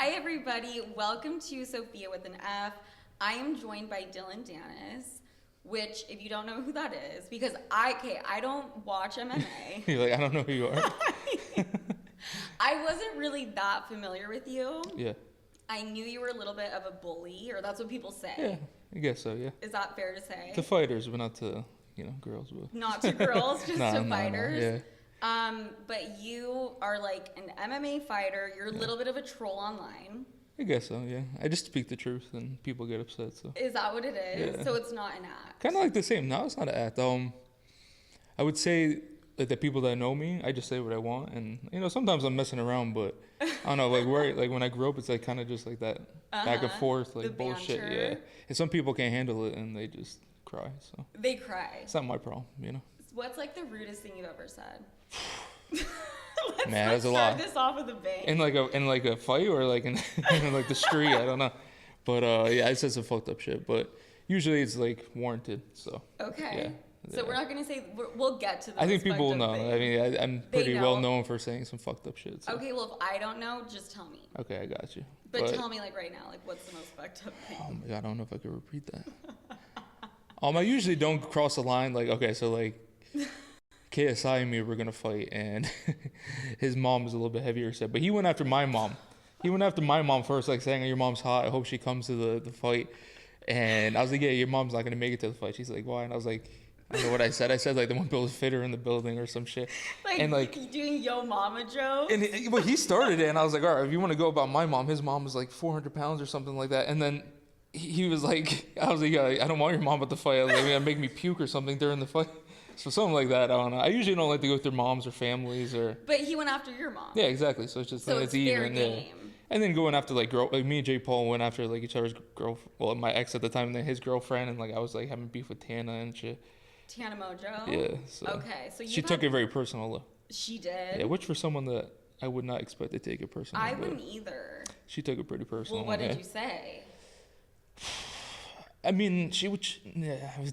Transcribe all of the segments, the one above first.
Hi, everybody. Welcome to Sofia with an F. I am joined by Dillon Danis, which, if you don't know who that is, because I don't watch MMA. You're like, I don't know who you are. I wasn't really that familiar with you. Yeah. I knew you were a little bit of a bully, or that's what people say. Yeah, I guess so, yeah. Is that fair to say? To fighters, but not to, girls. But. Not to girls, just to fighters. Yeah. But you are like an MMA fighter. You're a little bit of a troll online. I guess so, yeah. I just speak the truth and people get upset, so. Is that what it is? Yeah. So it's not an act? Kind of like the same. No, it's not an act. I would say that the people that know me, I just say what I want. And, sometimes I'm messing around, but I don't know, like when I grew up, it's like kind of just like that back and forth, like bullshit, yeah. And some people can't handle it and they just cry, so. They cry. It's not my problem, What's like the rudest thing you've ever said? Man, that's a lot. Start this off with a bang. In like a fight or like in like the street, I don't know. But yeah, I said some fucked up shit. But usually it's like warranted. So okay. Yeah. So we're not gonna say we'll get to. I think people will know. Things. I mean, I'm pretty well known for saying some fucked up shit. So. Okay, well if I don't know, just tell me. Okay, I got you. But tell me like right now, like what's the most fucked up thing? Oh my god, I don't know if I could repeat that. I usually don't cross the line. Like okay, so like. KSI and me were gonna fight, and his mom was a little bit heavier set, but he went after my mom. He went after my mom first, like saying, "Your mom's hot. I hope she comes to the fight." And I was like, "Yeah, your mom's not gonna make it to the fight." She's like, "Why?" And I was like, "I don't know what I said. I said like the one bill was fitter in the building or some shit." And like doing yo mama jokes. And he started it, and I was like, "All right, if you want to go about my mom, his mom was like 400 pounds or something like that." And then he was like, "I was like, yeah, I don't want your mom at the fight. I was like, yeah, make me puke or something during the fight." So something like that, I don't know. I usually don't like to go through moms or families or. But he went after your mom. Yeah, exactly. So it's just it's even. fair game. Yeah. And then going after like me and Jake Paul went after like each other's my ex at the time, and then his girlfriend, and like I was like having beef with Tana and shit. Tana Mojo. Yeah. So okay, so she took it very personal though. She did. Yeah, which for someone that I would not expect to take it personal. I wouldn't either. She took it pretty personal. Well, what did you say? I mean,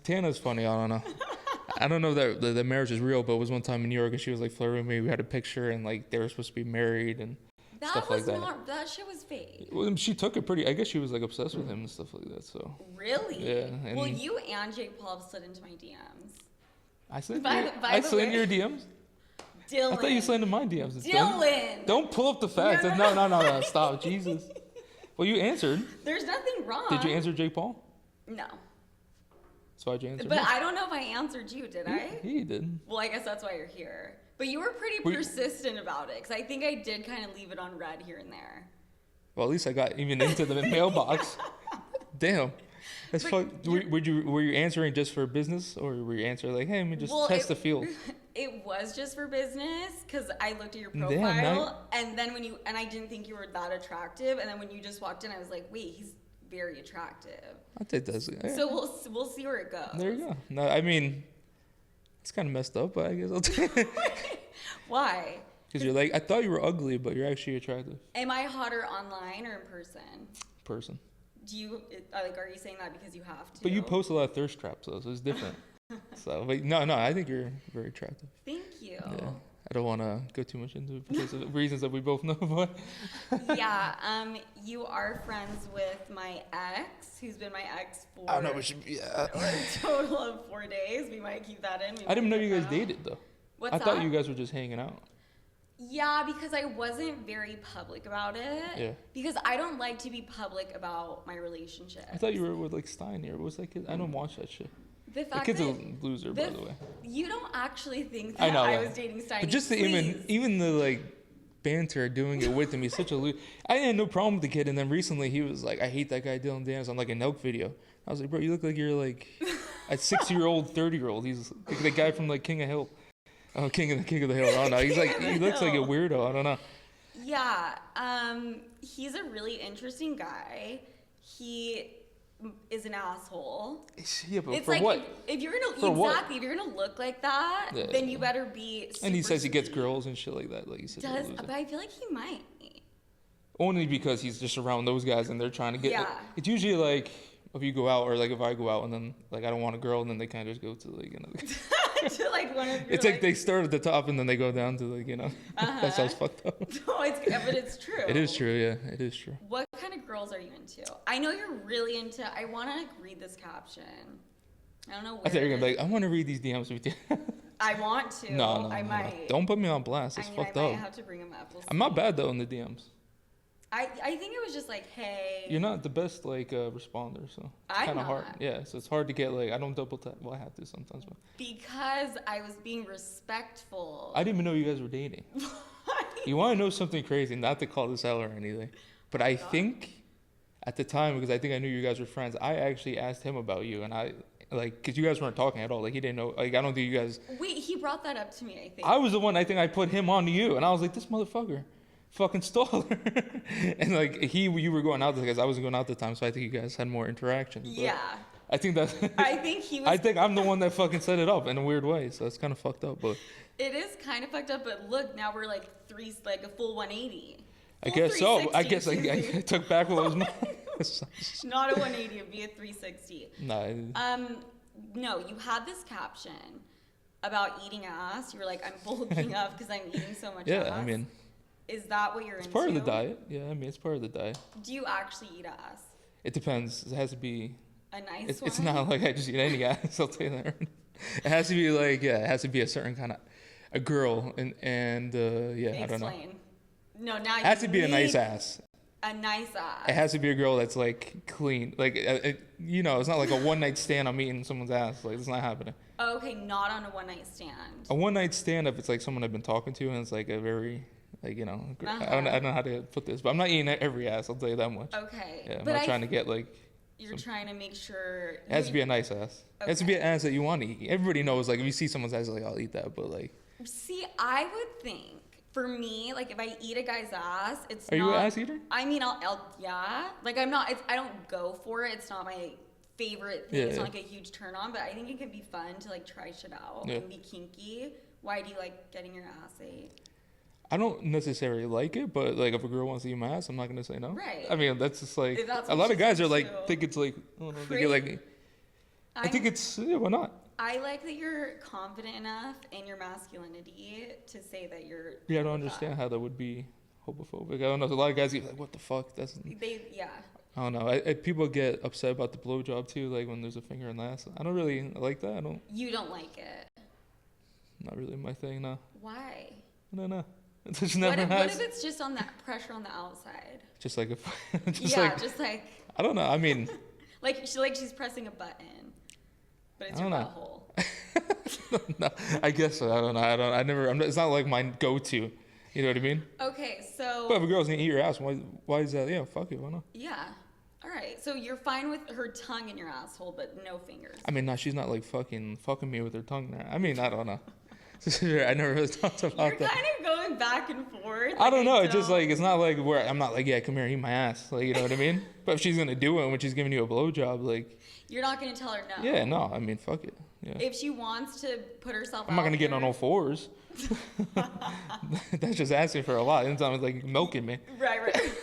Tana's funny. I don't know. I don't know that the marriage is real, but it was one time in New York and she was like flirting with me. We had a picture and like they were supposed to be married and stuff like that. That shit was fake. Well, she took it pretty. I guess she was like obsessed with him and stuff like that. So really, yeah. Well, you and Jake Paul have slid into my DMs. I slid into your DMs. Dillon. I thought you slid into my DMs. Dillon. Don't pull up the facts. No. Stop, Jesus. Well, you answered. There's nothing wrong. Did you answer Jake Paul? No. That's why'd you answer? But I don't know if I answered you, did I? He did. Well, I guess that's why you're here. But you were pretty persistent about it, because I think I did kind of leave it on red here and there. Well, at least I got even into the mailbox. Damn. That's fuck. Were you answering just for business, or were you answering like, hey, let me just test the field? It was just for business, because I looked at your profile, and then I didn't think you were that attractive, and then when you just walked in, I was like, wait, he's very attractive. I'd say that's yeah. So we'll see where it goes. There you go. No, I mean, it's kind of messed up, but I guess I'll take it. Why? Because you're like, I thought you were ugly, but you're actually attractive. Am I hotter online or in person? Person. Do you are you saying that because you have to? But you post a lot of thirst traps, though, so it's different. So, but no, I think you're very attractive. Thank you. Yeah. I don't want to go too much into it because of reasons that we both know, but... Yeah, you are friends with my ex, who's been my ex for I don't know, we should be, a total of 4 days. We might keep that in. I didn't know you guys dated, though. What's that? I thought you guys were just hanging out. Yeah, because I wasn't very public about it. Yeah. Because I don't like to be public about my relationship. I thought you were with, like, Steiny, or what was that kid? I don't watch that shit. The kid's a loser, by the way. You don't actually think that I was dating Steiny. But just even the like banter doing it with him, he's such a loser. I had no problem with the kid, and then recently he was like, "I hate that guy Dillon Danis" on like a Nelk video. I was like, "Bro, you look like you're like a 6-year-old, 30-year-old." He's like the guy from like King of Hill. Oh, King of the Hill. I don't know. He's like he looks like a weirdo. I don't know. Yeah, he's a really interesting guy. He is an asshole. Yeah, but it's for like what? If you're gonna if you're gonna look like that, then you better be. And he says he gets girls and shit like that. Like he said, but I feel like he might. Only because he's just around those guys and they're trying to get. Yeah. It's usually like if you go out or like if I go out and then like I don't want a girl and then they kind of just go to like another. to like one of your. It's like they start at the top and then they go down to like That sounds fucked up. No, but it's true. It is true. Yeah, it is true. What kind of girls are you into? I know you're really into. I want to read this caption. I don't know. Where I thought you were gonna be like, I want to read these DMs with you. I want to. No, I might. Don't put me on blast. It's fucked I up. might have to bring them up. I'm not bad though in the DMs. I think it was just like, hey. You're not the best like responder, so it's kind of hard. Yeah, so it's hard to get like. I don't double tap. Well, I have to sometimes. But because I was being respectful. I didn't even know you guys were dating. You want to know something crazy? Not to call this out or anything, but I think at the time, because I think I knew you guys were friends, I actually asked him about you, and I like because you guys weren't talking at all. Like he didn't know. Like I don't think you guys. Wait, he brought that up to me. I think I was the one. I think I put him on to you, and I was like, this motherfucker. Fucking stole her. And like you were going out because I wasn't going out at the time, so I think you guys had more interaction. Yeah. I think that I think he was I think I'm the one that fucking set it up in a weird way, so it's kind of fucked up, but it is kind of fucked up, but look, now we're like a full 180. I guess so. I guess I took back what was mine. Not a 180, it'd be a 360. No. No, you had this caption about eating ass. You were like, I'm bulking up because I'm eating so much ass. Yeah, I mean, is that what you're into? It's part of the diet. Yeah, I mean, it's part of the diet. Do you actually eat ass? It depends. It has to be a nice one. It's not like I just eat any ass. I'll tell you that. It has to be like it has to be a certain kind of a girl and yeah, Explain. I don't know. No, now it has to be a nice ass. A nice ass. It has to be a girl that's like clean. Like it's not like a one night stand. I'm eating someone's ass. Like it's not happening. Okay, not on a one night stand. A one night stand if it's like someone I've been talking to and it's like a very like I don't know how to put this, but I'm not eating every ass. I'll tell you that much. Okay. Yeah, I'm not trying to get like. You're trying to make sure. It has to be a nice ass. Okay. It has to be an ass that you want to eat. Everybody knows like if you see someone's ass, like I'll eat that, but like. See, I would think for me, like if I eat a guy's ass, it's. Are you an ass eater? I mean, I'll yeah. Like I'm not. I don't go for it. It's not my favorite thing. It's not like a huge turn on, but I think it could be fun to like try shit out and be kinky. Why do you like getting your ass ate? I don't necessarily like it, but like if a girl wants to eat my ass, I'm not gonna say no. Right. I mean, that's just like a lot of guys are like think it's like I don't know, they get like. I think it's why not? I like that you're confident enough in your masculinity to say that you're. Yeah, I don't understand how that would be homophobic. I don't know. A lot of guys get like, "What the fuck?" That's. Yeah. I don't know. People get upset about the blowjob too, like when there's a finger in the ass. I don't really like that. I don't. You don't like it. Not really my thing, no. Why? I don't know. What if it's just on that pressure on the outside? Just like a. Just like. I don't know. I mean. she's pressing a button, but it's your butthole. No, I guess so. I don't know. It's not like my go-to. You know what I mean? Okay, so. But if a girl's gonna eat your ass, why is that? Yeah, fuck it. Why not? Yeah. All right. So you're fine with her tongue in your asshole, but no fingers. I mean, no, she's not like fucking me with her tongue there. I mean, I don't know. I never really talked about that. You're kind of going back and forth. I don't know. It's just like it's not like where I'm not like come here, eat my ass. Like you know what I mean? But if she's gonna do it when she's giving you a blowjob, like. You're not gonna tell her no. Yeah, no. I mean, fuck it. Yeah. If she wants to put herself. I'm not gonna get on all fours. That's just asking for a lot. It's like milking me. Right.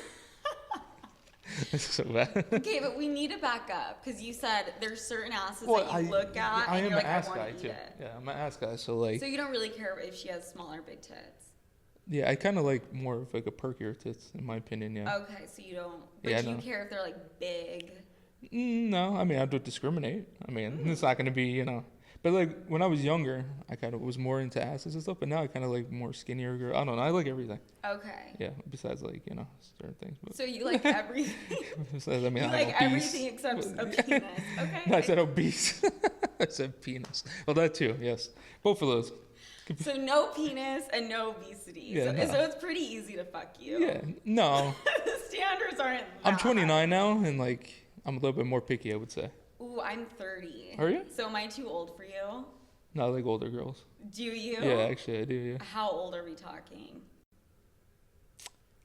It's so bad. Okay, but we need to back up because you said there's certain asses that you look at and you're like, I want to eat it. Yeah, I'm an ass guy, so like. So you don't really care if she has small or big tits. Yeah, I kind of like more of like a perkier tits, in my opinion. Yeah. Okay, so you don't. But do you care if they're like big? No, I mean I don't discriminate. I mean it's not gonna be But like when I was younger, I kind of was more into asses and stuff. But now I kind of like more skinnier girl. I don't know. I like everything. Okay. Yeah. Besides like certain things. But. So you like everything. Besides, I mean, you like everything except a penis. Okay. No, I said obese. I said penis. Well, that too. Yes. Both of those. So no penis and no obesity. Yeah, so it's pretty easy to fuck you. Yeah. No. The standards aren't. I'm 29 now, and like I'm a little bit more picky, I would say. Ooh, I'm 30. Are you? So am I too old for you? No, I like older girls. Do you? Yeah, actually, I do. Yeah. How old are we talking?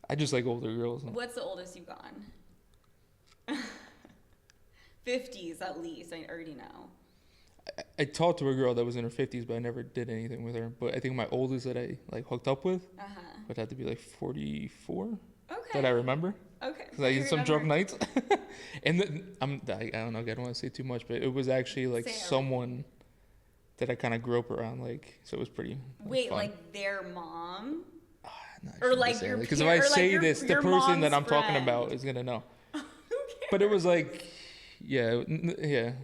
I just like older girls. What's the oldest you've gone? 50s at least. I already know. I talked to a girl that was in her 50s, but I never did anything with her. But I think my oldest that I like hooked up with would have to be like 44. Okay. That I remember. Okay. Because I used some drunk nights. And I don't know. I don't want to say too much, but it was actually like someone that I kind of grew up around, like, so it was pretty. Wait, fun. like their mom? No, or like your because if I say like this, the person that I'm talking about is gonna know. But it was like, yeah, I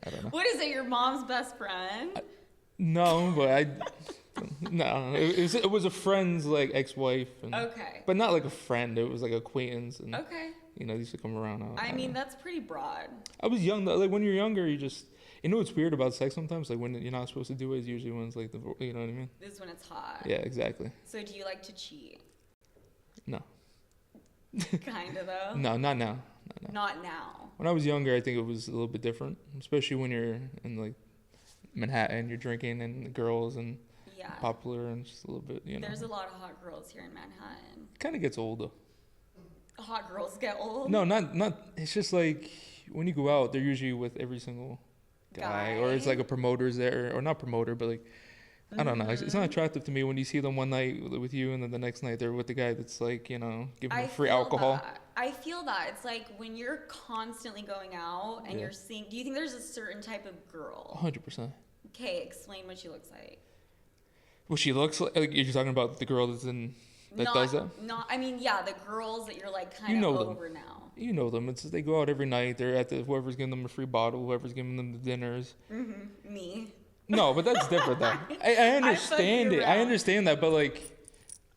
don't know. What is it? Your mom's best friend? No, but no, it was a friend's like ex-wife. And, okay. But not like a friend. It was like acquaintance. And, okay. You know, they used to come around. I mean, that's pretty broad. I was young though. Like when you're younger, you know what's weird about sex sometimes? Like when you're not supposed to do it, is usually when it's like you know what I mean? This is when it's hot. Yeah, exactly. So do you like to cheat? No. Kind of though. No, not now. Not now. When I was younger, I think it was a little bit different, especially when you're in like Manhattan, you're drinking and the girls and popular and just a little bit, you know. There's a lot of hot girls here in Manhattan. It kind of gets old though. Hot girls get old? No, not. It's just like when you go out, they're usually with every single guy. Or it's like a promoter's there, or not promoter, but like I don't know. It's not attractive to me when you see them one night with you and then the next night they're with the guy that's like, you know, giving them free alcohol. I feel that. It's like when you're constantly going out and you're seeing, do you think there's a certain type of girl? 100%. Okay, explain what she looks like. What she looks like? You're talking about the girl does that? I mean, yeah, the girls that you're like kind of over now. You know them. It's they go out every night. They're at whoever's giving them a free bottle, whoever's giving them the dinners. Mm-hmm. Me. No, but that's different though. I understand it. I understand that, but like,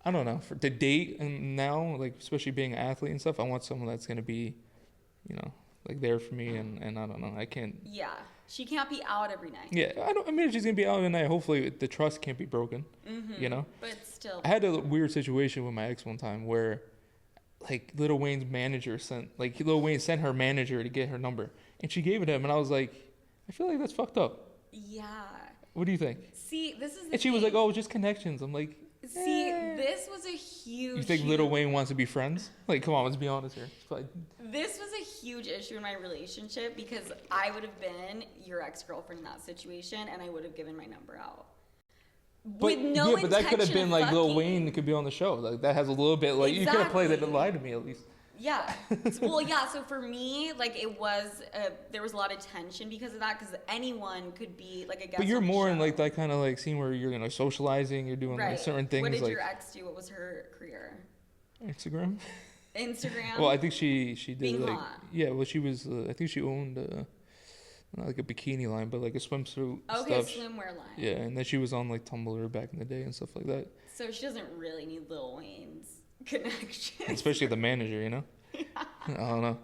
I don't know. To date and now, like especially being an athlete and stuff, I want someone that's gonna be, you know, like there for me, and I don't know. I can't. Yeah, she can't be out every night. Yeah, I mean, if she's gonna be out every night, hopefully the trust can't be broken. Mm-hmm. You know. But still. I had a weird situation with my ex one time where, like, Lil Wayne's manager Lil Wayne sent her manager to get her number, and she gave it to him, and I was like, I feel like that's fucked up. Yeah. What do you think? See, this is the And she was like, oh, just connections. I'm like, see, this was a huge... You think Lil Wayne wants to be friends? Like, come on, let's be honest here. This was a huge issue in my relationship because I would have been your ex-girlfriend in that situation and I would have given my number out. But that could have been like Lil Wayne could be on the show. Like, that has a little bit, like, you could have played it and lied to me at least. Yeah. Well, yeah. So for me, like it was, there was a lot of tension because of that. Because anyone could be like a guest. But you're more in like that kind of like scene where you're socializing. You're doing like certain things. What did like, your ex do? What was her career? Instagram. Instagram. Well, I think she did being like hot. Yeah. Well, she was. I think she owned not like a bikini line, but like a swimsuit. Okay, stuff. swimwear line. Yeah, and then she was on like Tumblr back in the day and stuff like that. So she doesn't really need Lil Wayne's connection. Especially the manager, you know. Yeah. I don't know.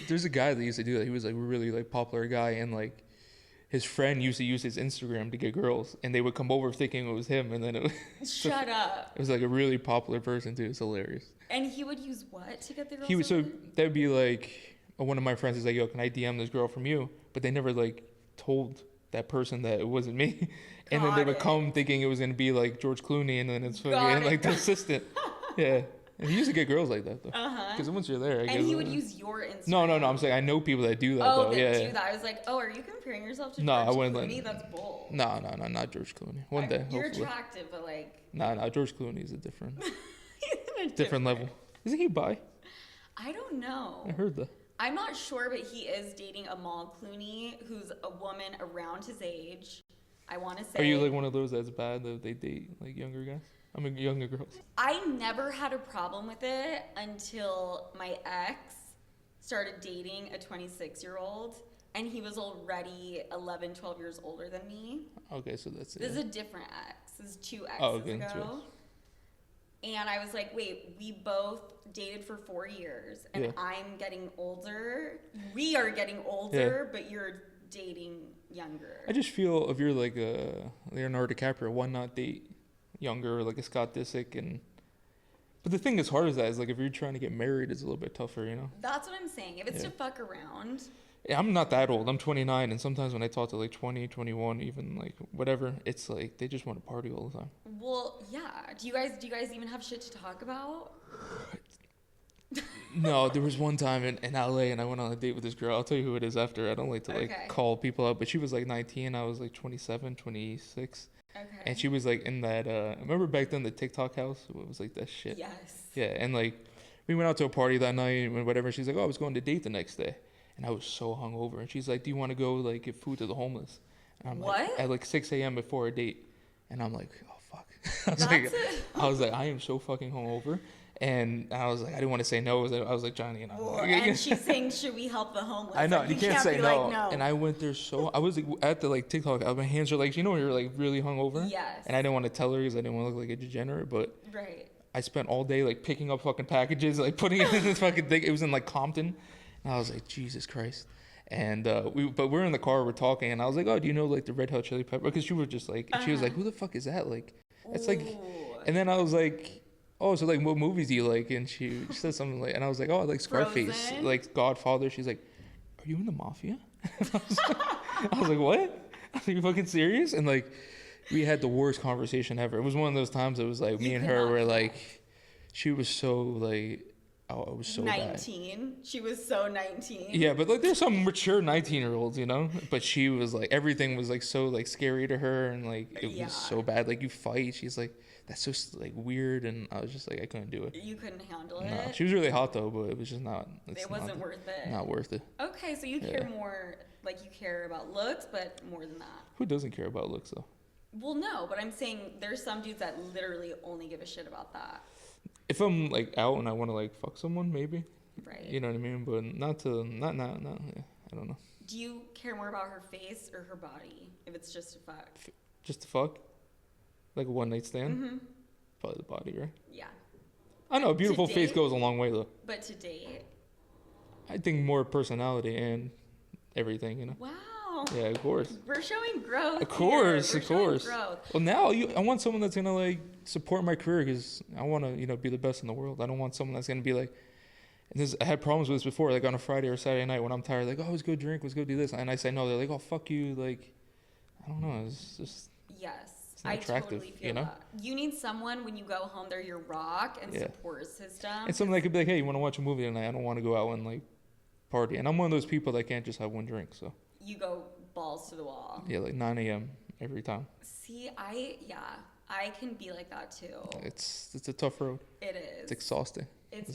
There's a guy that used to do that. He was like a really like popular guy, and like his friend used to use his Instagram to get girls, and they would come over thinking it was him, and then it was Shut up. It was like a really popular person too. It's hilarious. And he would use what to get the girls? So that would be like one of my friends is like, yo, can I DM this girl from you? But they never like told that person that it wasn't me. And then they would come thinking it was gonna be like George Clooney, and then it's fucking like the assistant. Yeah. And he used to get girls like that though. Because once you're there, I guess. And he would use your Instagram. No. I'm saying I know people that do that though. Do that. I was like, oh, are you comparing yourself to George Clooney? That's bold. No, not George Clooney. One day, You're hopefully. attractive, but like. No, George Clooney is a different, different level. Isn't he bi? I don't know. I heard that. I'm not sure, but he is dating Amal Clooney, who's a woman around his age. I want to say. Are you like one of those that's bad that they date like younger guys? I mean, younger girls. I never had a problem with it until my ex started dating a 26-year-old, and he was already 11, 12 years older than me. Okay, so that's it. This is a different ex. This is 2 exes ago. And I was like, wait, we both dated for 4 years, and I'm getting older. We are getting older, but you're dating younger. I just feel if you're like a Leonardo DiCaprio, why not date younger, like a Scott Disick? But the thing that's hard is like if you're trying to get married, it's a little bit tougher, you know. That's what I'm saying. If it's to fuck around. Yeah, I'm not that old. I'm 29, and sometimes when I talk to like 20, 21, even like whatever, it's like they just want to party all the time. Well, yeah. Do you guys even have shit to talk about? No, there was one time in LA, and I went on a date with this girl. I'll tell you who it is after. I don't like to call people up, but she was like 19. I was like 27, 26. Okay. And she was like in that, remember back then the TikTok house? It was like that shit. Yes. Yeah, and like we went out to a party that night and whatever. She's like, oh, I was going to date the next day. And I was so hungover. And she's like, do you want to go like give food to the homeless? And I'm what? Like, at like 6 a.m. before a date. And I'm like, oh, fuck. I was like, I am so fucking hungover. And I was like, I didn't want to say no. I was like, Johnny, and and she's saying, should we help the homeless? I know, like, you can't say no. Like, no. And I went there I was like, at the like TikTok, my hands are like, you know when you're like really hungover? Yes. And I didn't want to tell her because I didn't want to look like a degenerate, but right. I spent all day like picking up fucking packages, like putting it in this fucking thing. It was in like Compton. And I was like, Jesus Christ. And we're in the car, we're talking, and I was like, oh, do you know like the Red Hot Chili Pepper? Because she was just like, she was like, who the fuck is that? Like, it's like, and then I was like, oh, so like, what movies do you like? And she said something like, and I was like, oh, I like Scarface, Frozen? like Godfather. She's like, are you in the mafia? I was like, what? Are you fucking serious? And like, we had the worst conversation ever. It was one of those times. It was like me and her were like, she was so like, oh, it was so 19. Bad. She was so 19. Yeah, but like there's some mature 19-year-olds, you know. But she was like, everything was like so like scary to her, and like it was so bad. Like you fight, she's like, that's so like weird, and I was just like, I couldn't do it. You couldn't handle it. No, she was really hot though, but it was just not. It wasn't worth it. Not worth it. Okay, so you care more, like you care about looks, but more than that. Who doesn't care about looks though? Well, no, but I'm saying there's some dudes that literally only give a shit about that. If I'm like out and I want to like fuck someone, maybe. Right. You know what I mean? But not. Yeah, I don't know. Do you care more about her face or her body? If it's just a fuck. Just a fuck? Like a one night stand? Mm-hmm. Probably the body, right? Yeah. I know a beautiful face goes a long way though. But to date. I think more personality and everything, you know. Wow. Yeah, of course. We're showing growth. Of course. Well, now I want someone that's gonna like support my career because I want to, be the best in the world. I don't want someone that's gonna be like. And I had problems with this before, like on a Friday or Saturday night when I'm tired, like, oh, let's go drink, let's go do this, and I say no. They're like, oh, fuck you, like, I don't know, it's just. Yes. It's not attractive, totally feel that. You need someone when you go home, they're your rock and support system. And someone that could be like, hey, you want to watch a movie tonight? I don't want to go out and like party. And I'm one of those people that can't just have one drink, so. You go balls to the wall. Yeah, like 9 a.m. every time. See, I can be like that too. It's a tough road. It is. It's exhausting. It's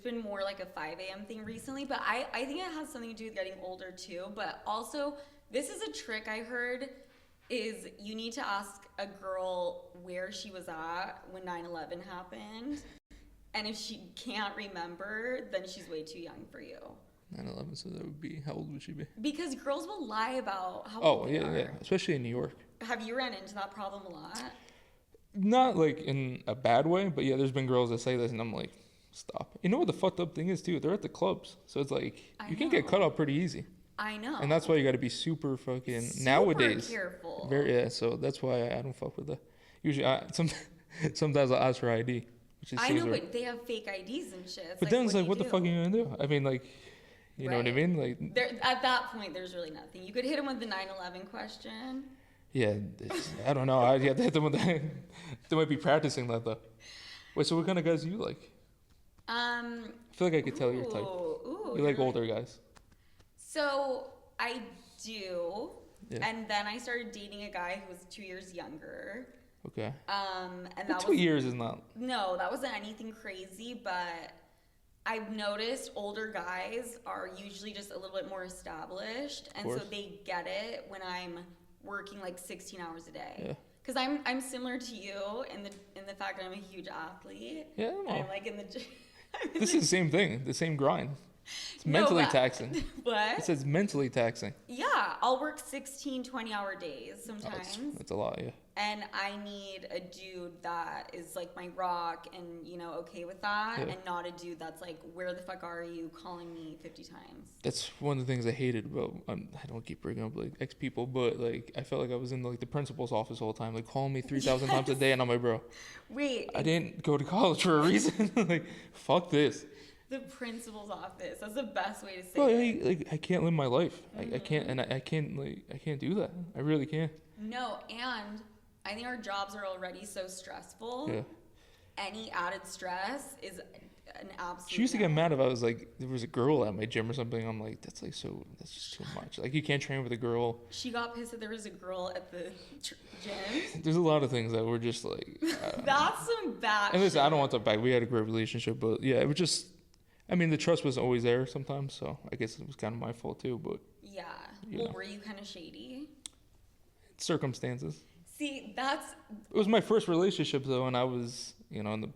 been more like a 5 a.m. thing recently, but I think it has something to do with getting older too. But also, this is a trick I heard, is you need to ask a girl where she was at when 9/11 happened. And if she can't remember, then she's way too young for you. 9/11, so that would be, how old would she be? Because girls will lie about how old they are. Yeah, especially in New York. Have you ran into that problem a lot? Not like in a bad way, but yeah, there's been girls that say this, and I'm like, stop. You know what the fucked up thing is too? They're at the clubs, so it's like you can get cut off pretty easy. I know. And that's why you got to be super fucking nowadays. Careful. So that's why I don't fuck with that. Usually, sometimes I'll ask for ID. I know, but they have fake IDs and shit. But then it's like, what the fuck are you gonna do? I mean, like, you know what I mean? Like, at that point, there's really nothing. You could hit them with the 9/11 question. Yeah, I don't know. I hit them with that. They might be practicing that though. Wait, so what kind of guys do you like? I feel like I could tell your type. You like older guys. So I do. Yeah. And then I started dating a guy who was 2 years younger. Okay. And that 2 years is not. No, that wasn't anything crazy, but I've noticed older guys are usually just a little bit more established, and so they get it when I'm working like 16 hours a day. Yeah. Because I'm similar to you in the fact that I'm a huge athlete. Yeah. And I'm like in the gym. This is the same thing, the same grind. It's mentally taxing. What? It says mentally taxing. Yeah, I'll work 16, 20-hour days sometimes. That's a lot, yeah. And I need a dude that is like my rock and, okay with that. Yeah. And not a dude that's like, where the fuck are you, calling me 50 times. That's one of the things I hated about, I don't keep bringing up like ex-people, but like I felt like I was in like the principal's office all the time, like calling me 3,000 times a day, and I'm like, bro. Wait. I didn't go to college for a reason. Like, fuck this. The principal's office. That's the best way to say it. Like I can't live my life. Mm-hmm. I can't, and I can't do that. I really can't. No, and I think our jobs are already so stressful. Yeah. Any added stress is an absolute. She used to get mad if I was like, there was a girl at my gym or something. I'm like, that's just too much. Like, you can't train with a girl. She got pissed that there was a girl at the gym. There's a lot of things that were just like. That's some bad. And listen, I don't want to back. We had a great relationship, but yeah, it was just. I mean, the trust wasn't always there sometimes, so I guess it was kind of my fault too. But yeah, well, were you kind of shady? circumstances. See, it was my first relationship though, and I was, in the,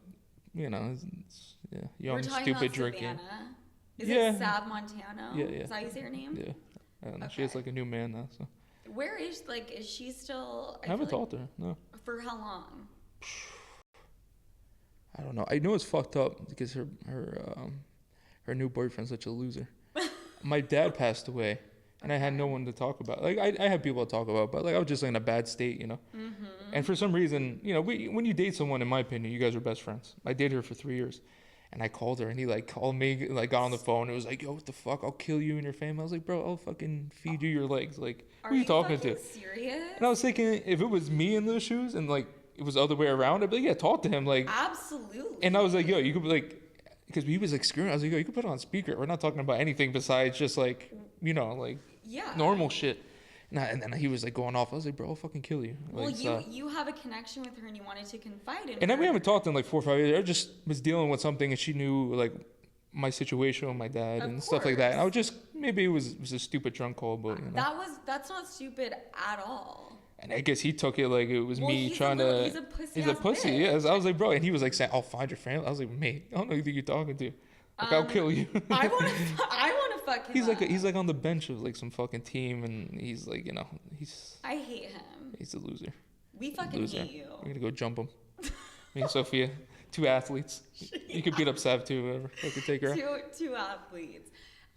young, stupid drinking. Savannah. Is it Sav Montano? Yeah. Is that how you say her name? Yeah. I don't know. Okay. She has like a new man now, so. Where is she still? I haven't talked to her. No. For how long? I don't know. I know it's fucked up because her new boyfriend's such a loser. My dad passed away, and I had no one to talk about. Like I had people to talk about, but like I was just in a bad state, Mm-hmm. And for some reason, when you date someone, in my opinion, you guys are best friends. I dated her for 3 years, and I called her, and he like called me, like got on the phone, and was like, "Yo, what the fuck? I'll kill you and your family." I was like, "Bro, I'll fucking feed you your legs." Like, who are you talking to? Serious? And I was thinking, if it was me in those shoes, and like it was the other way around, I'd be like, "Yeah, talk to him." Like, absolutely. And I was like, "Yo, you could be like." Because he was like screwing. I was like, "Yo, you can put it on speaker. We're not talking about anything besides just like, normal shit." And then he was like going off. I was like, "Bro, I'll fucking kill you." Well, like, you have a connection with her, and you wanted to confide in her. And then we haven't talked in like 4 or 5 years. I just was dealing with something, and she knew like my situation with my dad and stuff like that. And I was just maybe it was a stupid drunk call, but that's not stupid at all. And I guess he took it like it was me trying to. He's a pussy. Yeah. I was like, bro, and he was like saying, "I'll find your family." I was like, "Mate, I don't know who you're talking to. Like, I'll kill you." I want to fuck him. He's like on the bench of like some fucking team, and he's like, I hate him. He's a loser. We fucking hate you. We're gonna go jump him. Me and Sofia, 2 athletes. You could beat up Sav too, whatever. I could take her. Two athletes.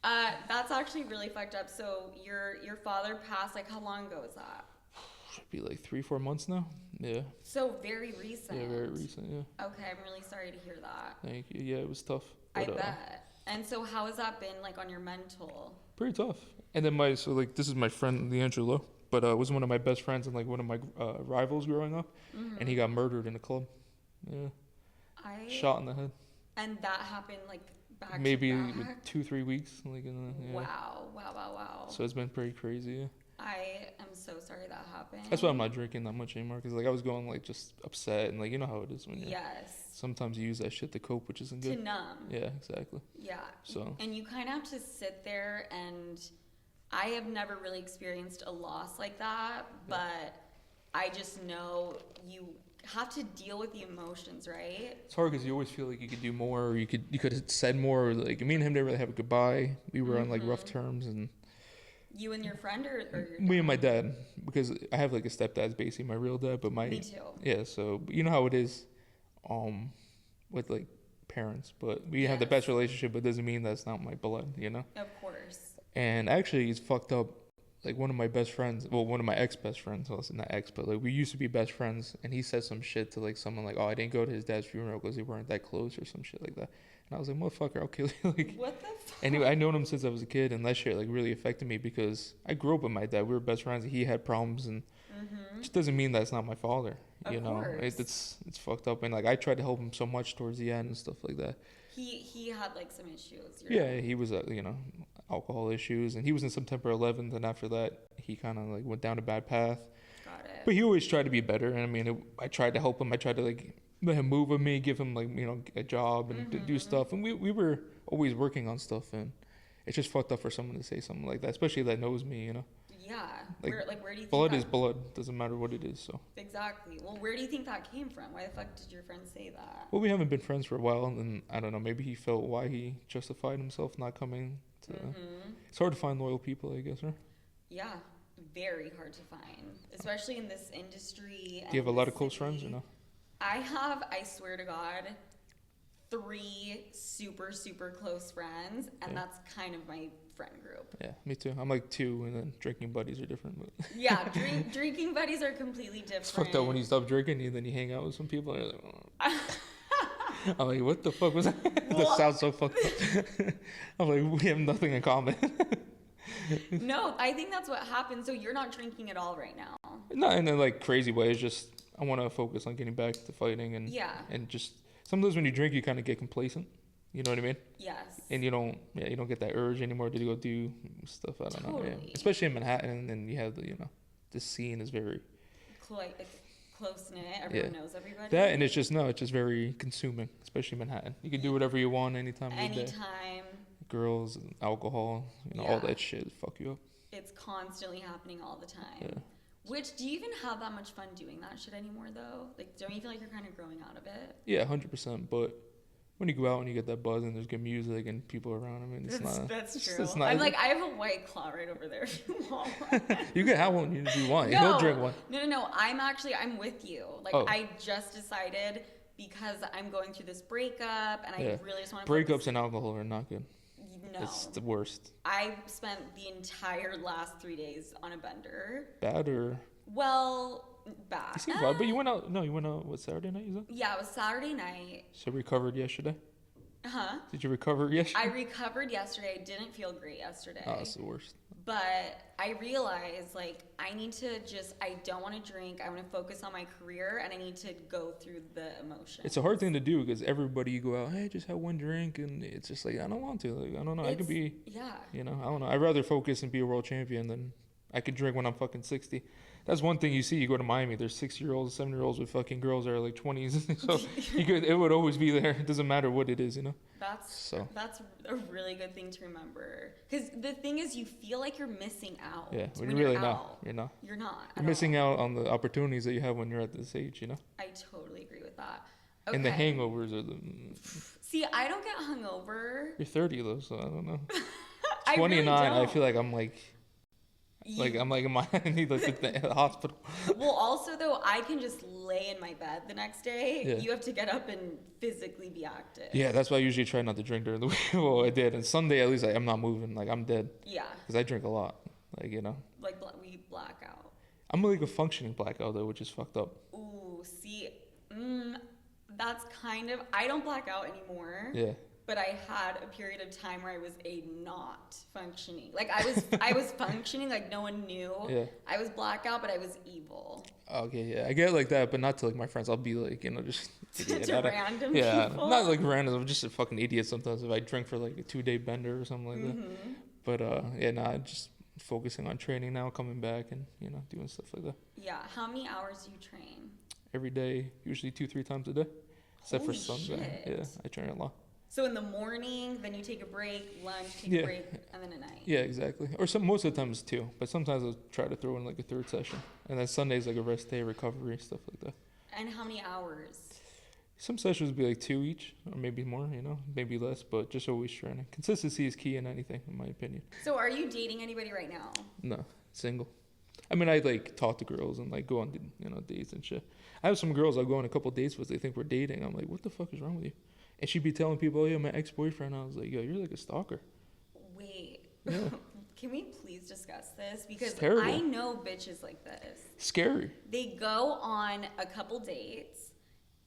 That's actually really fucked up. So your father passed. Like, how long ago was that? Should be like 3-4 months now. Yeah. So very recent. Yeah, very recent. Yeah. Okay, I'm really sorry to hear that. Thank you. Yeah, it was tough. But, I bet. And so how has that been like on your mental? Pretty tough. And then this is my friend Leangelo, but was one of my best friends and like one of my rivals growing up, and he got murdered in a club. Yeah. Shot in the head. And that happened like back maybe to back? 2-3 weeks. Like Wow. So it's been pretty crazy. Yeah. I am so sorry that happened. That's why I'm not drinking that much anymore, because like I was going like just upset and like you know how it is when you sometimes you use that shit to cope, which isn't good. To numb. Yeah, exactly. Yeah. So. And you kind of have to sit there, and I have never really experienced a loss like that, but I just know you have to deal with the emotions, right? It's hard because you always feel like you could do more, or you could have said more. Or like me and him didn't really have a goodbye. We were on like rough terms, and. You and your friend, or your dad? Me and my dad, because I have like a stepdad's basically my real dad, but me too. Yeah, so you know how it is, with like parents, but we have the best relationship, but doesn't mean that's not my blood, Of course. And actually, it's fucked up. Like one of my best friends, one of my ex-best friends, well, it's not ex, but like we used to be best friends, and he said some shit to like someone like, "Oh, I didn't go to his dad's funeral because they weren't that close," or some shit like that. And I was like, "Motherfucker, I'll kill you!" Like, what the fuck? Anyway, I known him since I was a kid, and that shit like really affected me because I grew up with my dad. We were best friends, and he had problems, and it just doesn't mean that's not my father. Of course. It's fucked up, and like I tried to help him so much towards the end and stuff like that. He had like some issues. He was alcohol issues, and he was in September 11th, and after that he kind of like went down a bad path. Got it. But he always tried to be better, and I mean I tried to help him. I tried to like let him move with me, give him like a job and do stuff, and we were always working on stuff, and it's just fucked up for someone to say something like that, especially that knows me. Yeah. Where do you think blood is blood, doesn't matter what it is. So exactly. Well, where do you think that came from? Why the fuck did your friend say that? Well, we haven't been friends for a while, and I don't know, maybe he felt why he justified himself not coming to. It's hard to find loyal people, I guess, right? Yeah, very hard to find, especially in this industry. Do you have a lot of close friends or no? I swear to God, 3 super, super close friends, and that's kind of my friend group. Yeah, me too. I'm like 2, and then drinking buddies are different. But yeah, drinking buddies are completely different. It's fucked up when you stop drinking, and then you hang out with some people, and you're like, oh. I'm like, what the fuck was that? That sounds so fucked up. I'm like, we have nothing in common. No, I think that's what happened. So you're not drinking at all right now? Not in a like crazy way. It's just I want to focus on getting back to fighting, and just sometimes when you drink, you kind of get complacent. You know what I mean? Yes. And you don't get that urge anymore to go do stuff. I don't know. Yeah. Especially in Manhattan, and you have the scene is very close knit. Everyone knows everybody. That, and it's just very consuming, especially Manhattan. You can do whatever you want anytime. Anytime. Girls, alcohol, all that shit fuck you up. It's constantly happening all the time. Yeah. Which, do you even have that much fun doing that shit anymore, though? Like, don't you feel like you're kind of growing out of it? Yeah, 100%. But when you go out and you get that buzz and there's good music and people around, I mean, that's true. I'm like, I have a White Claw right over there if you want one. You can have one if you want. No, He'll drink one. No. I'm with you. Like, I just decided because I'm going through this breakup and I really just want to... Breakups and alcohol are not good. No. It's the worst. I spent the entire last 3 days on a bender. Bad or? Well, bad. You seem bad, but you went out, what, Saturday night, you said? Yeah, it was Saturday night. So recovered yesterday? Huh? Did you recover yesterday? I recovered yesterday. I didn't feel great yesterday. Oh, that's the worst. But I realized, like, I don't want to drink. I want to focus on my career, and I need to go through the emotions. It's a hard thing to do because everybody, you go out, hey, just have one drink, and it's just like, I don't want to. Like, I don't know. I could be, I don't know. I'd rather focus and be a world champion than I could drink when I'm fucking 60. That's one thing you see. You go to Miami, there's 6-year-olds, 7-year-olds with fucking girls that are like 20s. So it would always be there. It doesn't matter what it is, That's a really good thing to remember. Because the thing is, you feel like you're missing out. Yeah, when you're really not. You're not. You're not. You're missing out on the opportunities that you have when you're at this age, I totally agree with that. Okay. And the hangovers are the... See, I don't get hungover. You're 30 though, so I don't know. 29, I feel like I'm like... I need like the hospital. Well, also though, I can just lay in my bed the next day. Yeah. You have to get up and physically be active. Yeah, that's why I usually try not to drink during the week. Well, I did, and Sunday at least I'm not moving. Like I'm dead. Yeah. Because I drink a lot. Like Like we black out. I'm like a functioning blackout though, which is fucked up. Ooh, see, that's kind of... I don't black out anymore. Yeah. But I had a period of time where I was not functioning. Like I was functioning, like no one knew. Yeah. I was blackout, but I was evil. Okay, yeah, I get like that, but not to like my friends. I'll be like, just to random people. Not like random. I'm just a fucking idiot sometimes if I drink for like a 2-day bender or something like that. But just focusing on training now, coming back and doing stuff like that. Yeah. How many hours do you train? Every day, usually 2-3 times a day, except Holy for Sunday. Shit. Yeah, I train a lot. So in the morning, then you take a break, lunch, take a break, and then at night. Yeah, exactly. Or most of the time it's 2, but sometimes I'll try to throw in like a 3rd session, and then Sunday's like a rest day, recovery, stuff like that. And how many hours? Some sessions would be like 2 each, or maybe more, maybe less, but just always training. Consistency is key in anything, in my opinion. So are you dating anybody right now? No, single. I mean, I like talk to girls and like go on, dates and shit. I have some girls I'll go on a couple dates with. They think we're dating. I'm like, what the fuck is wrong with you? And she'd be telling people, oh, yeah, my ex-boyfriend. I was like, yo, you're like a stalker. Wait. Yeah. Can we please discuss this? Because terrible. I know bitches like this. Scary. They go on a couple dates,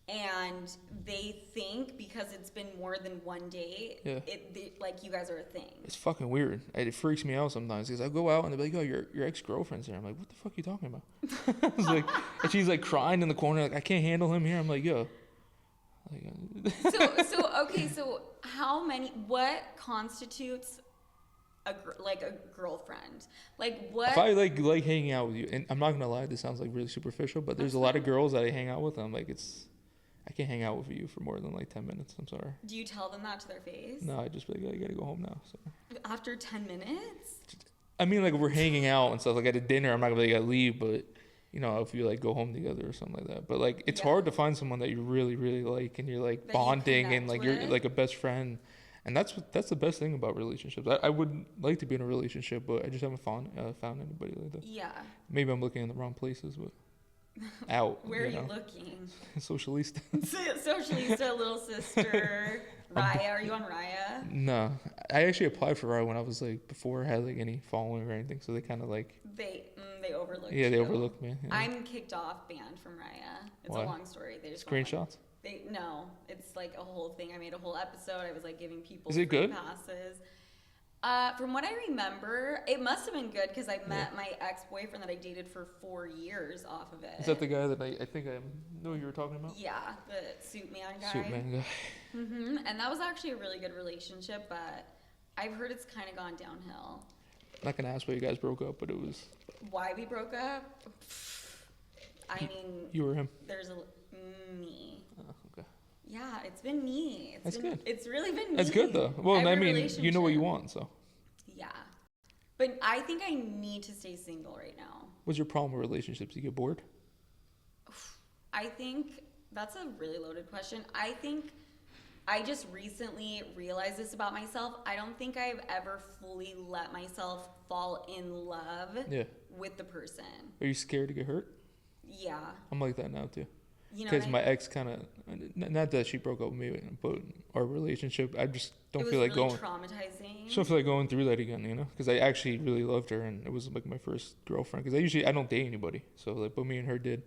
and they think because it's been more than one date, like you guys are a thing. It's fucking weird. It freaks me out sometimes because I go out and they're like, oh, your ex-girlfriend's here. I'm like, what the fuck are you talking about? I was like, and she's like crying in the corner, like, I can't handle him here. I'm like, yo. So what constitutes a girlfriend? Like what? If I like hanging out with you, and I'm not gonna lie, this sounds like really superficial, but there's a lot of girls that I hang out with, and I'm like, I can't hang out with you for more than like 10 minutes. I'm sorry. Do you tell them that to their face? No, I just be like, I gotta go home now. So. After 10 minutes? I mean, like if we're hanging out and stuff, like at a dinner, I'm not gonna be like, I gotta leave, but if you like go home together or something like that. But like it's hard to find someone that you really, really like and you're like that bonding and like you're like a best friend. And that's the best thing about relationships. I would like to be in a relationship, but I just haven't found anybody like that. Yeah. Maybe I'm looking in the wrong places, but out. Where are you looking? Socialista. Socialista, little sister. Raya, are you on Raya? No, I actually applied for Raya when I was like before I had like any following or anything, so they kind of like they overlooked. Yeah, they overlooked me. Yeah. I'm kicked off, banned from Raya. It's a long story. They just screenshots. No, it's like a whole thing. I made a whole episode. I was like giving people Is it good? passes. From what I remember, it must have been good because I met my ex-boyfriend that I dated for 4 years off of it. Is that the guy that I think I know you were talking about? Yeah, the suit man guy. Suit man guy. Mm-hmm. And that was actually a really good relationship, but I've heard it's kind of gone downhill. I'm not gonna ask why you guys broke up, but it was. Why we broke up? I mean. You or him? There's me. Oh, okay. Yeah, it's been me. That's good. It's really been me. That's good though. Well, I mean, you know what you want, so. Yeah. But I think I need to stay single right now. What's your problem with relationships? You get bored? I think that's a really loaded question. I think I just recently realized this about myself. I don't think I've ever fully let myself fall in love with the person. Are you scared to get hurt? Yeah. I'm like that now too. You know, because my ex kind of, not that she broke up with me, but our relationship, I just don't feel like really going. Traumatizing. Just don't feel like going through that again, you know? Because I actually really loved her, and it was like my first girlfriend. Because I don't date anybody, so like, but me and her did,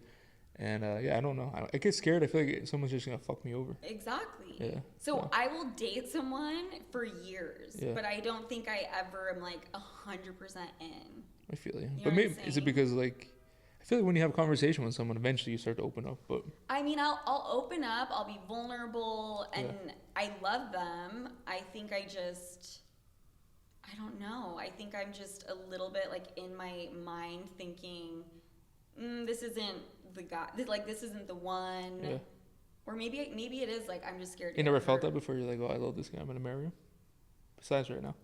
and yeah, I don't know. I get scared. I feel like someone's just gonna fuck me over. Exactly. Yeah. So I will date someone for years, but I don't think I ever am like 100% in. I feel you. You know But maybe is it because like, I feel like when you have a conversation with someone, eventually you start to open up. But I mean, I'll open up. I'll be vulnerable, and I love them. I think I don't know. I think I'm just a little bit like in my mind thinking, this isn't the guy. This isn't the one. Yeah. Or maybe it is like I'm just scared. You never felt that before? You're like, oh, I love this guy. I'm gonna marry him. Besides right now.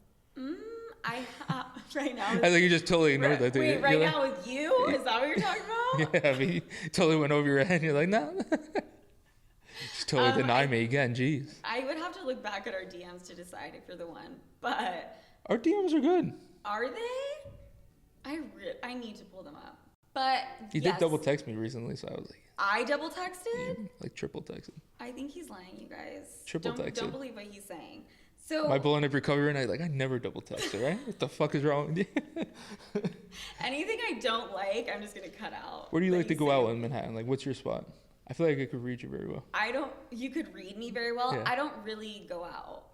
I right now. I think you just totally ignored that. Wait, right now with you? Is that what you're talking about? Yeah, I mean, you totally went over your head. You're like, no. Just totally deny me again. Jeez. I would have to look back at our DMs to decide if you're the one. But our DMs are good. Are they? I need to pull them up. But you did double text me recently, so I was like. I double texted? Yeah, like triple texted. I think he's lying, you guys. Triple texted. Don't believe what he's saying. So my blowing up recovery night, like I never double texted, right? What the fuck is wrong with you? Anything I don't like, I'm just gonna cut out. Where do you like to go out in Manhattan? Like, what's your spot? I feel like I could read you very well. You could read me very well. Yeah. I don't really go out.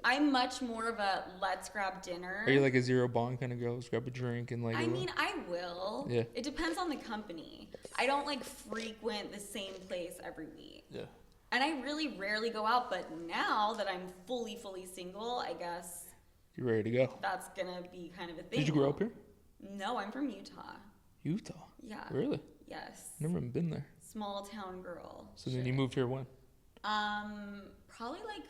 I'm much more of a let's grab dinner. Are you like a zero bond kind of girl? Let's grab a drink and like. I mean, I will. Yeah. It depends on the company. I don't like frequent the same place every week. Yeah. And I really rarely go out, but now that I'm fully single, I guess. You're ready to go. That's gonna be kind of a thing. Did you grow up here? No, I'm from Utah. Utah? Yeah. Really? Yes. Never even been there. Small town girl. So then you moved here when? Probably like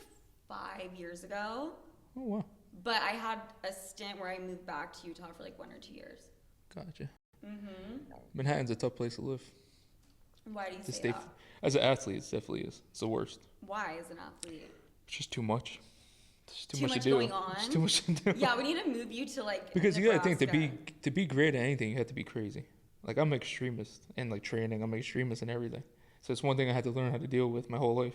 5 years ago. Oh, wow. But I had a stint where I moved back to Utah for like 1 or 2 years. Gotcha. Mm-hmm. Manhattan's a tough place to live. Why do you say that? As an athlete, it definitely is. It's the worst. Why as an athlete? It's just too much. There's too much to do. Going on? There's too much to do. Yeah, we need to move you to like because Nebraska. You gotta think, to be great at anything, you have to be crazy. Like I'm an extremist in like training. I'm an extremist in everything. So it's one thing I had to learn how to deal with my whole life.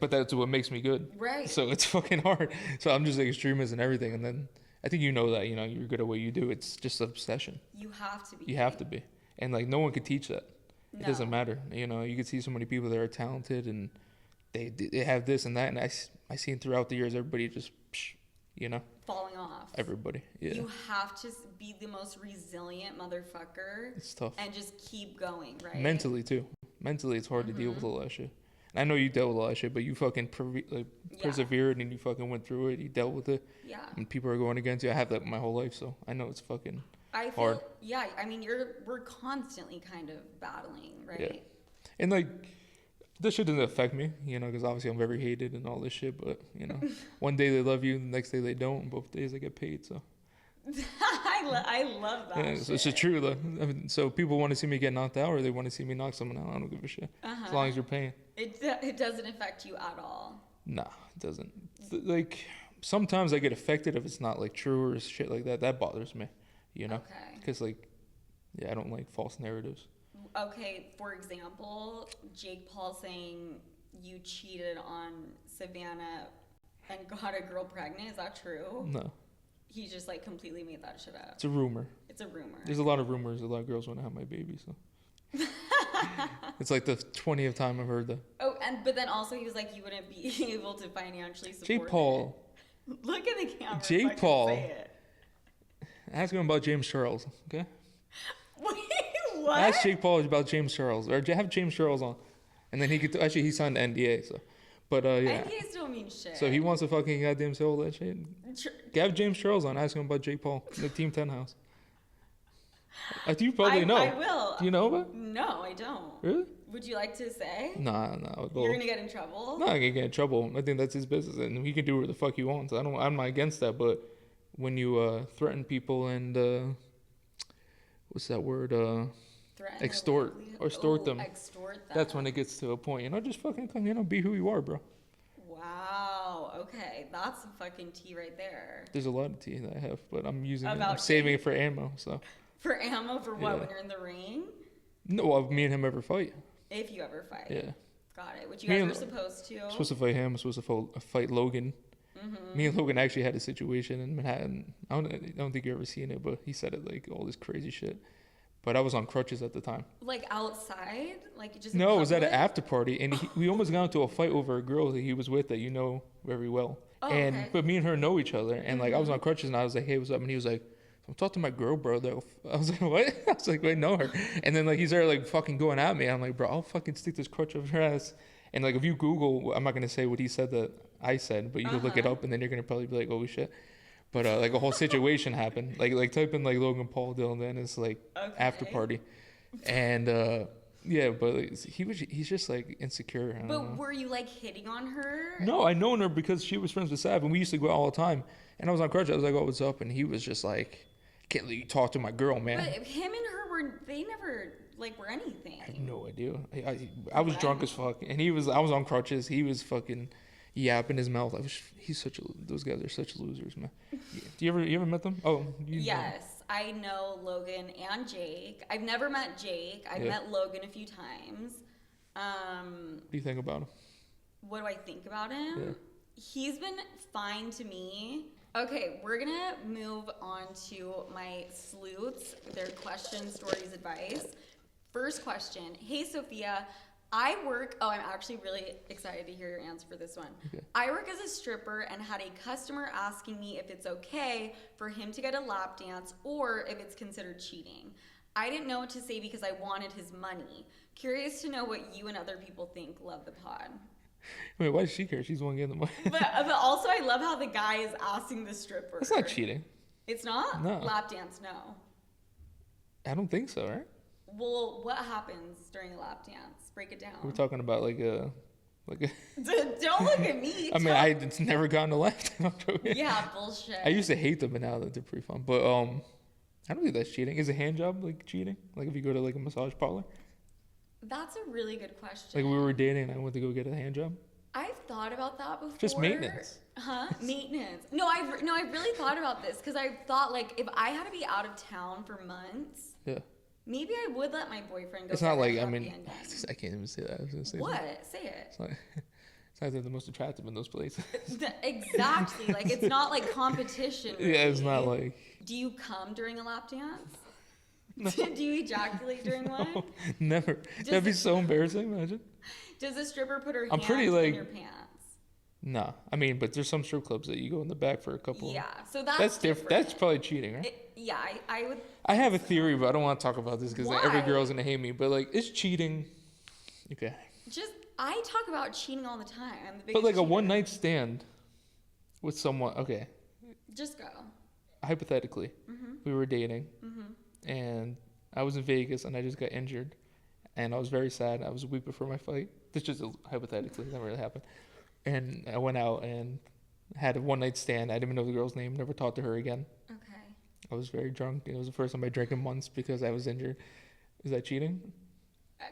But that's what makes me good. Right. So it's fucking hard. So I'm just like extremist in everything. And then I think you know that, you're good at what you do. It's just obsession. You have to be. You have to be. And like no one could teach that. No. It doesn't matter. You can see so many people that are talented and they have this and that. And I seen throughout the years, everybody just, falling off. Everybody. Yeah. You have to be the most resilient motherfucker. It's tough. And just keep going, right? Mentally too. Mentally, it's hard to deal with all that shit. I know you dealt with a lot of shit, but you fucking persevered and you fucking went through it. You dealt with it. Yeah. And people are going against you. I have that my whole life, so I know it's fucking hard. Yeah, I mean, we're constantly kind of battling, right? Yeah. And like, this shit doesn't affect me, because obviously I'm very hated and all this shit, but, one day they love you, the next day they don't, and both days I get paid, so. I love that. Yeah, so it's just true, though. I mean, so people want to see me get knocked out or they want to see me knock someone out. I don't give a shit. As long as you're paying. It doesn't affect you at all. Nah, it doesn't. Like, sometimes I get affected if it's not, like, true or shit like that. That bothers me, Okay. Because, like, I don't like false narratives. Okay, for example, Jake Paul saying you cheated on Savannah and got a girl pregnant. Is that true? No. He just like completely made that shit up. It's a rumor. There's a lot of rumors. A lot of girls want to have my baby, so. It's like the 20th time I've heard that. Oh, but then also he was like, you wouldn't be able to financially support Jake Paul. It. Look at the camera. Jake Paul. Say it. Ask him about James Charles, okay? Wait, what? Ask Jake Paul about James Charles, or have James Charles on, and then he could actually he signed an NDA, so. But yeah. NDAs don't mean shit. So he wants to fucking goddamn say all that shit. Have James Charles on. Ask him about Jake Paul, the Team 10 house. You probably know. I will. Do you know about? No, I don't. Really? Would you like to say? Nah. You're gonna get in trouble? No, I'm gonna get in trouble. I think that's his business, and he can do whatever the fuck he wants. I'm not against that, but when you threaten people and what's that word? Extort them. Extort them. That's when it gets to a point. Just fucking come. Be who you are, bro. Wow. Okay, that's some fucking tea right there. There's a lot of tea that I have, but I'm saving it for ammo. So. For ammo for what? When you're in the ring? No, me and him ever fight. If you ever fight. Yeah. Got it. Which you guys were supposed to. Supposed to fight him. I'm supposed to fight Logan. Mm-hmm. Me and Logan actually had a situation in Manhattan. I don't think you've ever seen it, but he said it like all this crazy shit. But I was on crutches at the time. Like outside? Like just No, it was at an after party, and we almost got into a fight over a girl that he was with that you know very well. Oh, okay. But me and her know each other, and like I was on crutches, and I was like, "Hey, what's up?" And he was like, "I'm talking to my girl, bro." I was like, "What?" I was like, "Wait, know her." And then like he started like fucking going at me. I'm like, "Bro, I'll fucking stick this crutch up your ass." And like if you Google, I'm not gonna say what he said that I said, but you can look it up, and then you're gonna probably be like, "Oh shit." But like a whole situation happened. Like type in like Logan Paul Dillon Danis like after party, and yeah, but like, he's just like insecure. But were you like hitting on her? No, I known her because she was friends with Sav, and we used to go out all the time. And I was on crutches. I was like, "Oh, what's up?" And he was just like, "Can't let you talk to my girl, man." But him and her they never like were anything. I have no idea. I was drunk as fuck, and I was on crutches. He was fucking yapping his mouth. Those guys are such losers, man. Do you ever met them? Oh, yes, I know Logan and Jake. I've never met Jake. I've met Logan a few times. What do you think about him? What do I think about him? Yeah. He's been fine to me. Okay, we're gonna move on to my sleuths, their questions, stories, advice. First question. Hey, Sofia. I'm actually really excited to hear your answer for this one. Okay. I work as a stripper and had a customer asking me if it's okay for him to get a lap dance or if it's considered cheating. I didn't know what to say because I wanted his money. Curious to know what you and other people think. Love the pod. Wait, why does she care? She's the one getting the money. but also, I love how the guy is asking the stripper. That's not cheating. It's not? No. Lap dance, no. I don't think so, right? Well, what happens during a lap dance? Break it down. We're talking about like a. Don't look at me. I mean, it's never gotten a lap dance. Yeah, bullshit. I used to hate them, but now that they're pretty fun. But I don't think that's cheating. Is a hand job like cheating? Like if you go to like a massage parlor? That's a really good question. Like we were dating and I went to go get a hand job. I've thought about that before. Just maintenance. Huh? Maintenance. No, I've really thought about this because I thought like if I had to be out of town for months. Yeah. Maybe I would let my boyfriend go. It's not like I can't even say that. I was gonna say what? That. Say it. It's not they're the most attractive in those places. Exactly. Like it's not like competition. Really. Yeah, it's not like. Do you come during a lap dance? No. Do you ejaculate during one? No, never. That'd be so embarrassing. Imagine. Does a stripper put her I'm hands pretty, like, in your pants? Nah, I mean, but there's some strip clubs that you go in the back for a couple. Yeah, so that's different. That's probably cheating, right? I would. I have a theory, but I don't want to talk about this because every girl's gonna hate me. But like, it's cheating. Okay. I talk about cheating all the time. I'm the biggest. But like cheater. a one night stand with someone. Okay. Just go. Hypothetically, we were dating, and I was in Vegas, and I just got injured, and I was very sad. I was a week before my fight. This just hypothetically, never really happened. And I went out and had a one night stand. I didn't even know the girl's name. Never talked to her again. Okay. I was very drunk. It was the first time I drank in months because I was injured. Is that cheating?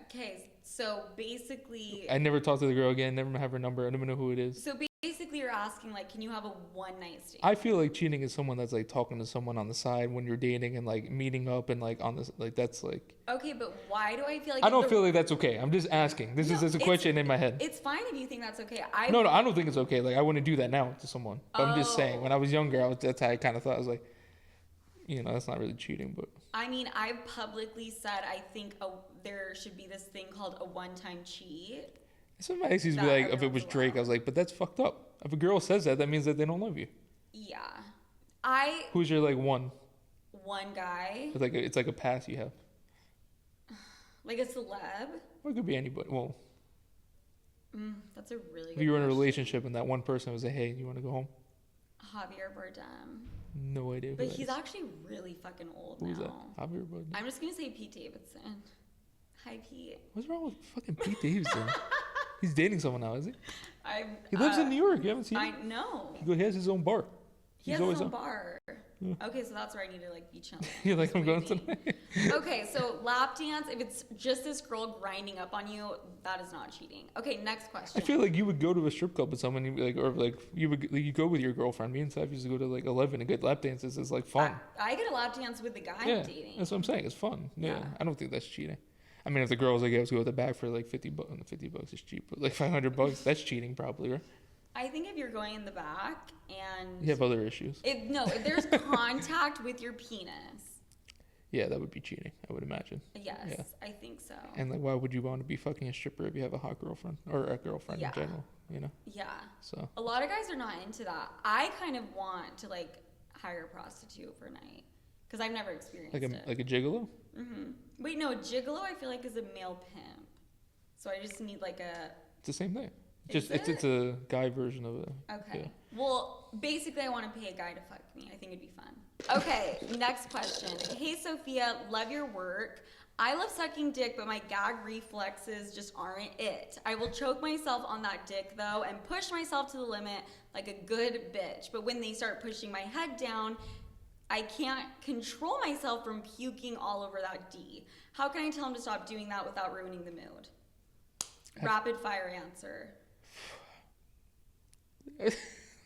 Okay, so basically... I never talked to the girl again. Never have her number. I don't even know who it is. So basically you're asking, like, can you have a one night stand? I feel like cheating is someone that's, like, talking to someone on the side when you're dating and, like, meeting up and, like, on this... Like, that's, like... Okay, but why do I feel like... I don't feel like that's okay. I'm just asking. This is a question in my head. It's fine if you think that's okay. No, I don't think it's okay. Like, I wouldn't do that now to someone. But I'm just saying. When I was younger, that's how I kind of thought. I was like, that's not really cheating, but... I mean, I've publicly said I think there should be this thing called a one-time cheat. Some of my exes be like, if it was Drake, I was like, but that's fucked up. If a girl says that, that means that they don't love you. Yeah. Who's your, like, one? One guy? It's like a pass you have. Like a celeb? Or it could be anybody. Well... that's a really good If you were in a relationship and that one person was like, hey, you want to go home? Javier Bardem. No idea. But he's actually really fucking old now. Who's that? Javier Bardem. I'm just gonna say Pete Davidson. Hi, Pete. What's wrong with fucking Pete Davidson? He's dating someone now, is he? He lives in New York. You haven't seen him? I know. He has his own bar. He has his own bar. Yeah. Okay, so that's where I need to like be chilling. You're like, I'm going tonight. Okay, so lap dance, if it's just this girl grinding up on you, that is not cheating. Okay, next question. I feel like you would go to a strip club with someone, you'd be like, or like you go with your girlfriend. Me and Saf used to go to like 11 and get lap dances. It's like fun. I get a lap dance with the guy I'm dating. That's what I'm saying. It's fun. Yeah, I don't think that's cheating. I mean, if the girl's like, let's go at the back for like $50 is cheap, but like $500, that's cheating probably, right? I think if you're going in the back and you have other issues. If there's contact with your penis. Yeah, that would be cheating, I would imagine. Yes, yeah. I think so. And like, why would you want to be fucking a stripper if you have a hot girlfriend or a girlfriend in general? You know. Yeah. So a lot of guys are not into that. I kind of want to like hire a prostitute for a night because I've never experienced it. Like a gigolo. Mm-hmm. Wait, no, a gigolo I feel like is a male pimp. So I just need like a... It's the same thing. Just it's a guy version of it. Okay. Yeah. Well, basically I want to pay a guy to fuck me. I think it'd be fun. Okay, next question. Hey Sofia, love your work. I love sucking dick, but my gag reflexes just aren't it. I will choke myself on that dick though and push myself to the limit like a good bitch. But when they start pushing my head down, I can't control myself from puking all over that D. How can I tell him to stop doing that without ruining the mood? Rapid fire answer.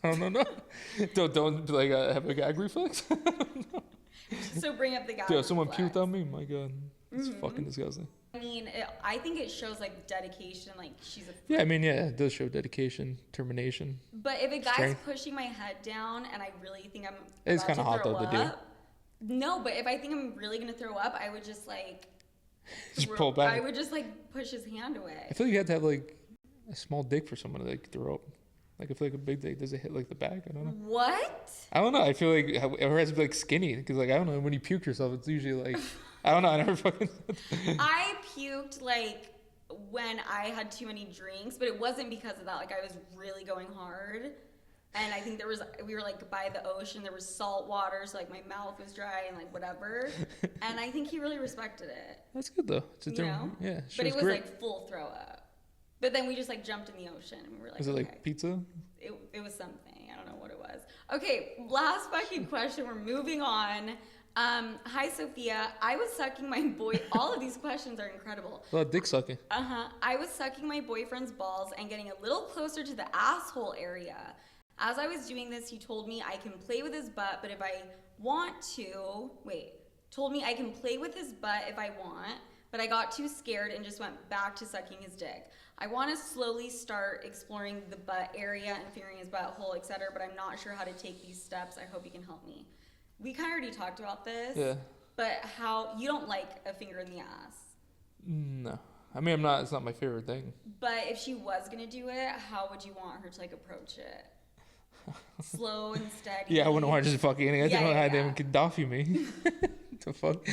I don't know. Don't like have a gag reflex. So bring up the gag. Dude, someone puked on me. My God, it's fucking disgusting. I mean, I think it shows like dedication. Like she's a. Yeah, I mean, yeah, it does show dedication, determination. But if a guy's strength. Pushing my head down, and I really think I'm. It's kind of hot though to do. No, but if I think I'm really gonna throw up, I would just like. Just pull back. I would just like push his hand away. I feel like you have to have like a small dick for someone to like throw up. Like, I feel like a big dick, does it hit, like, the back? I don't know. What? I don't know. I feel like it has to be, like, skinny. Because, like, I don't know. When you puke yourself, it's usually, like... I don't know. I never fucking... I puked, like, when I had too many drinks. But it wasn't because of that. Like, I was really going hard. And I think we were, like, by the ocean. There was salt water. So, like, my mouth was dry and, like, whatever. And I think he really respected it. That's good, though. You know? Yeah. But it was, like, full throw up. But then we just like jumped in the ocean and we were like, was it like pizza? It was something. I don't know what it was. Okay, last fucking question. We're moving on. Hi Sofia. I was sucking my boy. All of these questions are incredible. A lot of dick sucking. I was sucking my boyfriend's balls and getting a little closer to the asshole area. As I was doing this, he told me I can play with his butt, but if I want to, told me I can play with his butt if I want, but I got too scared and just went back to sucking his dick. I want to slowly start exploring the butt area and figuring his butthole, etc., but I'm not sure how to take these steps. I hope you can help me. We kind of already talked about this. Yeah. But how, you don't like a finger in the ass? No. I mean, it's not my favorite thing. But if she was going to do it, how would you want her to, like, approach it? Slow and steady. Yeah, I wouldn't want to just fucking anything. I don't know how them Gaddafi me. The fuck?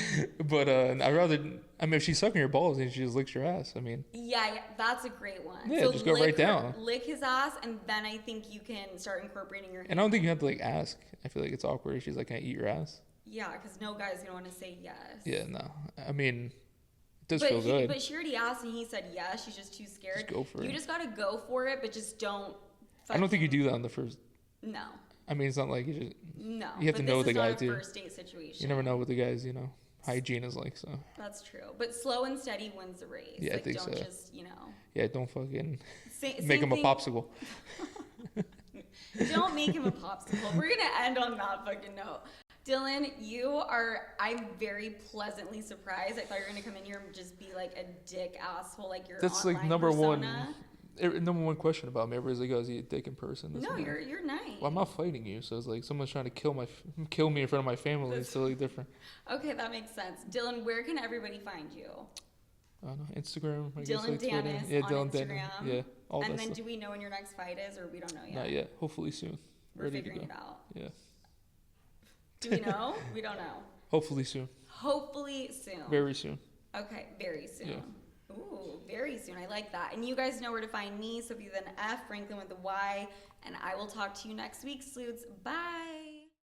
But I'd rather, I mean, if she's sucking your balls and she just licks your ass, I mean. Yeah, that's a great one. Yeah, so just go right down. Lick his ass, and then I think you can start incorporating your hand. And I don't think you have to, like, ask. I feel like it's awkward if she's like, can I eat your ass? Yeah, because no guy's going to want to say yes. Yeah, no. I mean, it does feel good. But she already asked, and he said yes. She's just too scared. Just go for it. You just got to go for it, but just don't. I don't think you do that on the first. No. I mean, it's not like you just. No. You have to know the guy, too. First date situation. You never know what the guy's, hygiene is like, so. That's true. But slow and steady wins the race. Yeah, I think so. Don't just, Yeah, don't fucking make him a popsicle. Don't make him a popsicle. We're going to end on that fucking note. Dylan, I'm very pleasantly surprised. I thought you were going to come in here and just be like a dick asshole, like your That's online like number persona. number one question about me. Everybody's like, oh, is he a dick in person? No, you're nice. Well, I'm not fighting you, so it's like someone's trying to kill me in front of my family. It's totally different. Okay, that makes sense. Dylan, where can everybody find you? I don't know, Instagram, I Dylan guess, like Danis Twitter. Yeah, on Dylan Instagram. Danis. Yeah, all that And then stuff. do we know when your next fight is, or we don't know yet? Not yet. Hopefully soon. We're Ready figuring to go. it out. Yeah. Do we know? We don't know. Hopefully soon. Hopefully soon. Very soon. Okay, very soon. Yeah. Ooh, very soon. I like that. And you guys know where to find me. Sophia with an F, Franklin with a Y. And I will talk to you next week, Sloots. Bye.